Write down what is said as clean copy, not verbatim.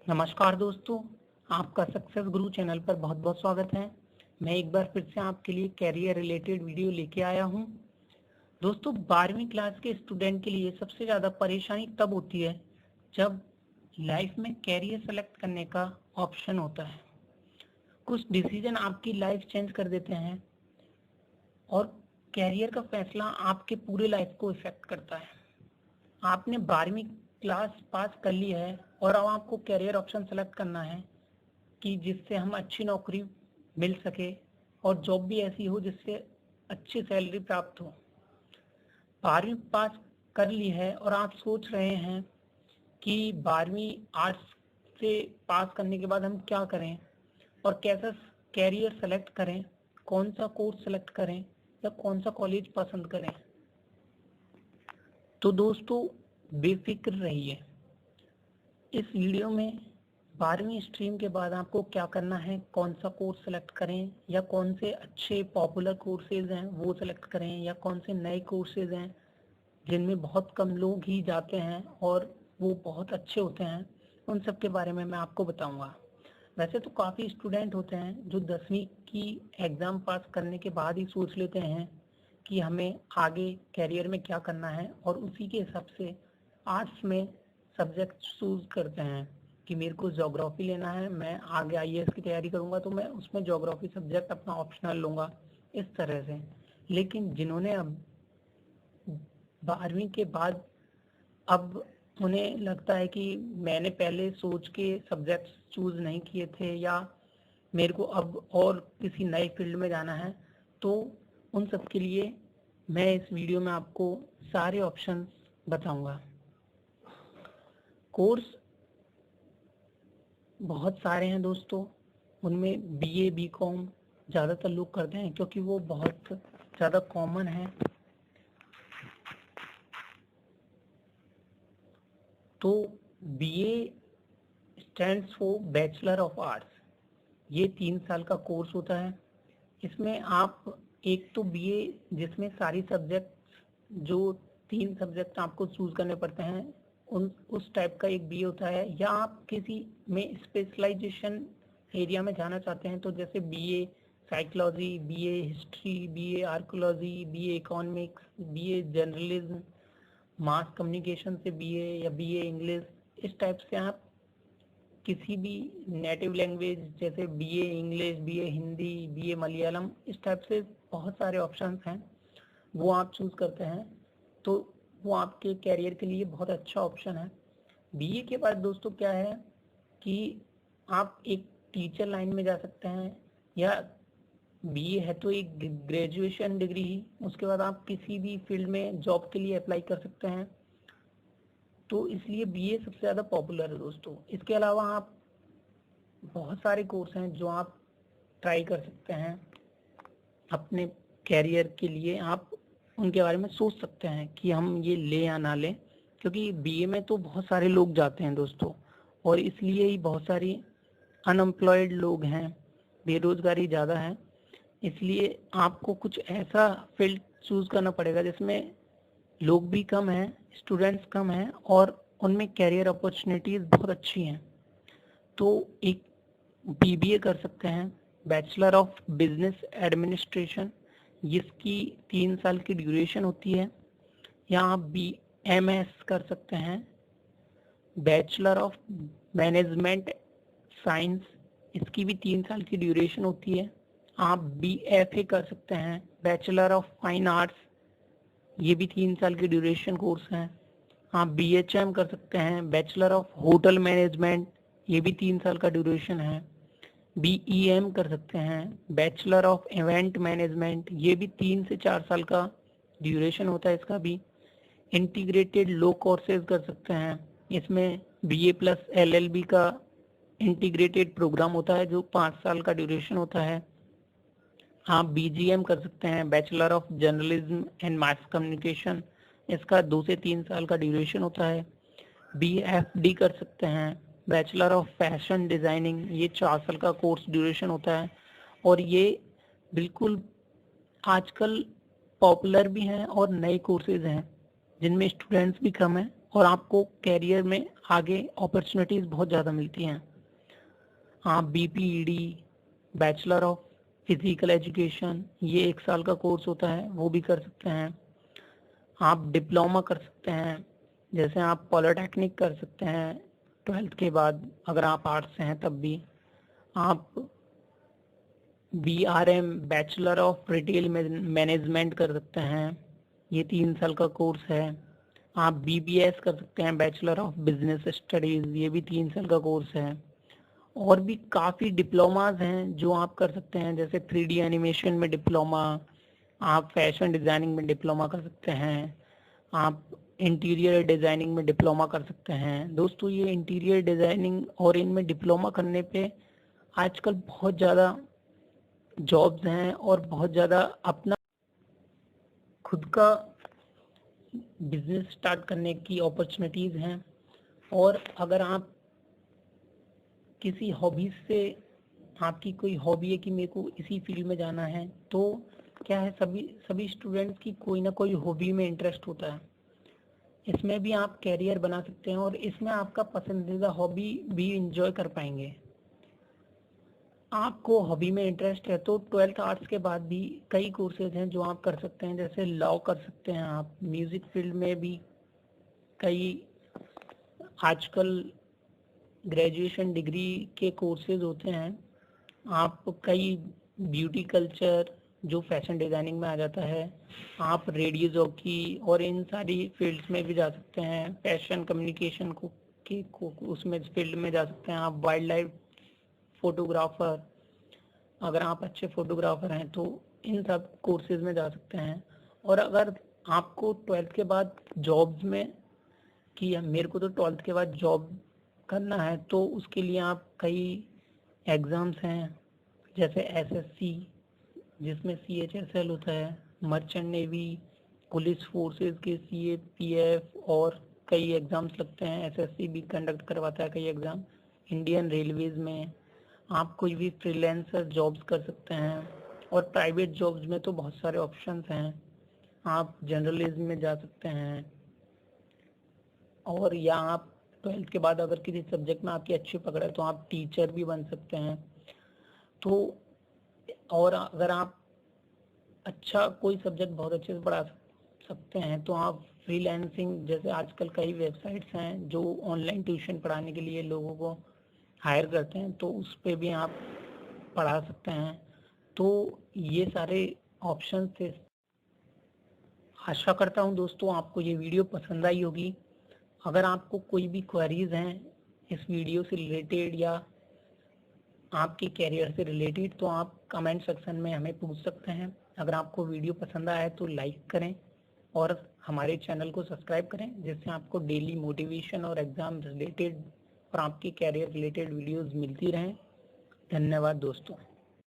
नमस्कार दोस्तों, आपका सक्सेस गुरु चैनल पर बहुत बहुत स्वागत है। मैं एक बार फिर से आपके लिए कैरियर रिलेटेड वीडियो लेके आया हूं। दोस्तों, 12वीं क्लास के स्टूडेंट के लिए सबसे ज़्यादा परेशानी तब होती है जब लाइफ में कैरियर सेलेक्ट करने का ऑप्शन होता है। कुछ डिसीजन आपकी लाइफ चेंज कर देते हैं और कैरियर का फैसला आपके पूरे लाइफ को इफेक्ट करता है। आपने 12वीं क्लास पास कर ली है और अब आपको कैरियर ऑप्शन सेलेक्ट करना है कि जिससे हम अच्छी नौकरी मिल सके और जॉब भी ऐसी हो जिससे अच्छी सैलरी प्राप्त हो। 12वीं पास कर ली है और आप सोच रहे हैं कि 12वीं आर्ट्स से पास करने के बाद हम क्या करें और कैसा कैरियर सेलेक्ट करें, कौन सा कोर्स सेलेक्ट करें या कौन सा कॉलेज पसंद करें। तो दोस्तों, बेफिक्र रहिए। इस वीडियो में 12वीं स्ट्रीम के बाद आपको क्या करना है, कौन सा कोर्स सेलेक्ट करें या कौन से अच्छे पॉपुलर कोर्सेज हैं वो सेलेक्ट करें या कौन से नए कोर्सेज हैं जिनमें बहुत कम लोग ही जाते हैं और वो बहुत अच्छे होते हैं, उन सब के बारे में मैं आपको बताऊंगा। वैसे तो काफ़ी स्टूडेंट होते हैं जो 10वीं की एग्ज़ाम पास करने के बाद ही सोच लेते हैं कि हमें आगे कैरियर में क्या करना है और उसी के हिसाब से आर्ट्स में सब्जेक्ट चूज करते हैं कि मेरे को ज्योग्राफी लेना है, मैं आगे आईएएस की तैयारी करूंगा तो मैं उसमें ज्योग्राफी सब्जेक्ट अपना ऑप्शनल लूंगा, इस तरह से। लेकिन जिन्होंने अब 12वीं के बाद अब उन्हें लगता है कि मैंने पहले सोच के सब्जेक्ट चूज नहीं किए थे या मेरे को अब और किसी नए फील्ड में जाना है, तो उन सब के लिए मैं इस वीडियो में आपको सारे ऑप्शंस बताऊंगा। कोर्स बहुत सारे हैं दोस्तों, उनमें बीए बीकॉम ज़्यादातर लोग करते हैं क्योंकि वो बहुत ज़्यादा कॉमन है। तो BA stands for bachelor of arts. ये 3 साल का कोर्स होता है। इसमें आप एक तो बीए जिसमें सारी सब्जेक्ट जो 3 सब्जेक्ट आपको चूज करने पड़ते हैं उस टाइप का एक बीए होता है, या आप किसी में स्पेशलाइजेशन एरिया में जाना चाहते हैं तो जैसे BA psychology, BA history, BA archaeology, BA economics, BA journalism, mass communication से बीए या बीए इंग्लिश, इस टाइप से आप किसी भी नेटिव लैंग्वेज जैसे BA English, BA Hindi, BA Malayalam, इस टाइप से बहुत सारे ऑप्शंस हैं, वो आप चूज करते हैं तो वो आपके कैरियर के लिए बहुत अच्छा ऑप्शन है। बीए के बाद दोस्तों क्या है कि आप एक टीचर लाइन में जा सकते हैं, या बीए है तो एक ग्रेजुएशन डिग्री ही, उसके बाद आप किसी भी फील्ड में जॉब के लिए अप्लाई कर सकते हैं। तो इसलिए बीए सबसे ज़्यादा पॉपुलर है दोस्तों। इसके अलावा आप बहुत सारे कोर्स हैं जो आप ट्राई कर सकते हैं अपने कैरियर के लिए। आप उनके बारे में सोच सकते हैं कि हम ये ले या ना लें, क्योंकि बीए में तो बहुत सारे लोग जाते हैं दोस्तों और इसलिए ही बहुत सारी अनएम्प्लॉयड लोग हैं, बेरोजगारी ज़्यादा है। इसलिए आपको कुछ ऐसा फील्ड चूज करना पड़ेगा जिसमें लोग भी कम हैं, स्टूडेंट्स कम हैं और उनमें कैरियर अपॉर्चुनिटीज़ बहुत अच्छी हैं। तो एक बीबीए कर सकते हैं, बैचलर ऑफ बिजनेस एडमिनिस्ट्रेशन, जिसकी 3 साल की ड्यूरेशन होती है, या आप बीएमएस कर सकते हैं, बैचलर ऑफ मैनेजमेंट साइंस, इसकी भी 3 साल की ड्यूरेशन होती है। आप बीएफए कर सकते हैं, बैचलर ऑफ फाइन आर्ट्स, ये भी 3 साल की ड्यूरेशन कोर्स है। आप बीएचएम कर सकते हैं, बैचलर ऑफ होटल मैनेजमेंट, ये भी 3 साल का ड्यूरेशन है। बीईएम कर सकते हैं, बैचलर ऑफ इवेंट मैनेजमेंट, ये भी 3 से 4 साल का ड्यूरेशन होता है इसका भी। इंटीग्रेटेड लॉ कोर्सेज कर सकते हैं, इसमें बीए प्लस एलएलबी का इंटीग्रेटेड प्रोग्राम होता है जो 5 साल का ड्यूरेशन होता है। आप बीजीएम कर सकते हैं, bachelor of journalism and mass communication, इसका 2 से 3 साल का ड्यूरेशन होता है। बीएफडी कर सकते हैं, बैचलर ऑफ फैशन डिज़ाइनिंग, ये 4 साल का कोर्स ड्यूरेशन होता है और ये बिल्कुल आजकल पॉपुलर भी हैं और नए कोर्सेज हैं जिनमें स्टूडेंट्स भी कम हैं और आपको कैरियर में आगे अपॉर्चुनिटीज़ बहुत ज़्यादा मिलती हैं। आप BPED, bachelor of physical education, ये 1 साल का कोर्स होता है, वो भी कर सकते हैं। आप डिप्लोमा कर सकते हैं, जैसे आप पॉलिटेक्निक कर सकते हैं 12th के बाद, अगर आप आर्ट्स से हैं तब भी। आप BRM, bachelor of retail management कर सकते हैं, ये 3 साल का कोर्स है। आप BBS कर सकते हैं, बैचलर ऑफ बिजनेस स्टडीज़, ये भी 3 साल का कोर्स है। और भी काफ़ी डिप्लोमाज हैं जो आप कर सकते हैं, जैसे 3D एनिमेशन में डिप्लोमा, आप फैशन डिज़ाइनिंग में डिप्लोमा कर सकते हैं, आप इंटीरियर डिज़ाइनिंग में डिप्लोमा कर सकते हैं। दोस्तों, ये इंटीरियर डिज़ाइनिंग और इनमें डिप्लोमा करने पे आजकल बहुत ज़्यादा जॉब्स हैं और बहुत ज़्यादा अपना खुद का बिजनेस स्टार्ट करने की अपॉर्चुनिटीज़ हैं। और अगर आप किसी हॉबीज से, आपकी कोई हॉबी है कि मेरे को इसी फील्ड में जाना है, तो क्या है, सभी स्टूडेंट्स की कोई ना कोई हॉबी में इंटरेस्ट होता है। इसमें भी आप कैरियर बना सकते हैं और इसमें आपका पसंदीदा हॉबी भी इंजॉय कर पाएंगे। आपको हॉबी में इंटरेस्ट है तो 12th आर्ट्स के बाद भी कई कोर्सेज हैं जो आप कर सकते हैं, जैसे लॉ कर सकते हैं आप। म्यूज़िक फील्ड में भी कई आजकल ग्रेजुएशन डिग्री के कोर्सेज होते हैं। आप कई ब्यूटी कल्चर, जो फैशन डिज़ाइनिंग में आ जाता है, आप रेडियो जॉकी और इन सारी फील्ड्स में भी जा सकते हैं। फैशन कम्युनिकेशन को उसमें फील्ड में जा सकते हैं। आप वाइल्ड लाइफ फोटोग्राफर, अगर आप अच्छे फोटोग्राफर हैं तो इन सब कोर्सेज में जा सकते हैं। और अगर आपको 12th के बाद जॉब्स में कि मेरे को तो 12th के बाद जॉब करना है, तो उसके लिए आप कई एग्ज़ाम्स हैं, जैसे SSC, जिसमें CHSL होता है, मर्चेंट नेवी, पुलिस फोर्सेस के CAPF और कई एग्ज़ाम्स लगते हैं। SSC भी कंडक्ट करवाता है कई एग्ज़ाम। इंडियन रेलवेज़ में आप कोई भी फ्रीलांसर जॉब्स कर सकते हैं। और प्राइवेट जॉब्स में तो बहुत सारे ऑप्शंस हैं। आप जर्नलिज्म में जा सकते हैं, और या आप 12th के बाद अगर किसी सब्जेक्ट में आपकी अच्छी पकड़ है तो आप टीचर भी बन सकते हैं। तो और अगर आप अच्छा कोई सब्जेक्ट बहुत अच्छे से पढ़ा सकते हैं तो आप फ्रीलांसिंग, जैसे आजकल कई वेबसाइट्स हैं जो ऑनलाइन ट्यूशन पढ़ाने के लिए लोगों को हायर करते हैं, तो उस पर भी आप पढ़ा सकते हैं। तो ये सारे ऑप्शन थे। आशा करता हूँ दोस्तों आपको ये वीडियो पसंद आई होगी। अगर आपको कोई भी क्वेरीज हैं इस वीडियो से रिलेटेड या आपके कैरियर से रिलेटेड, तो आप कमेंट सेक्शन में हमें पूछ सकते हैं। अगर आपको वीडियो पसंद आया तो लाइक करें और हमारे चैनल को सब्सक्राइब करें, जिससे आपको डेली मोटिवेशन और एग्ज़ाम रिलेटेड और आपके कैरियर रिलेटेड वीडियोस मिलती रहें। धन्यवाद दोस्तों।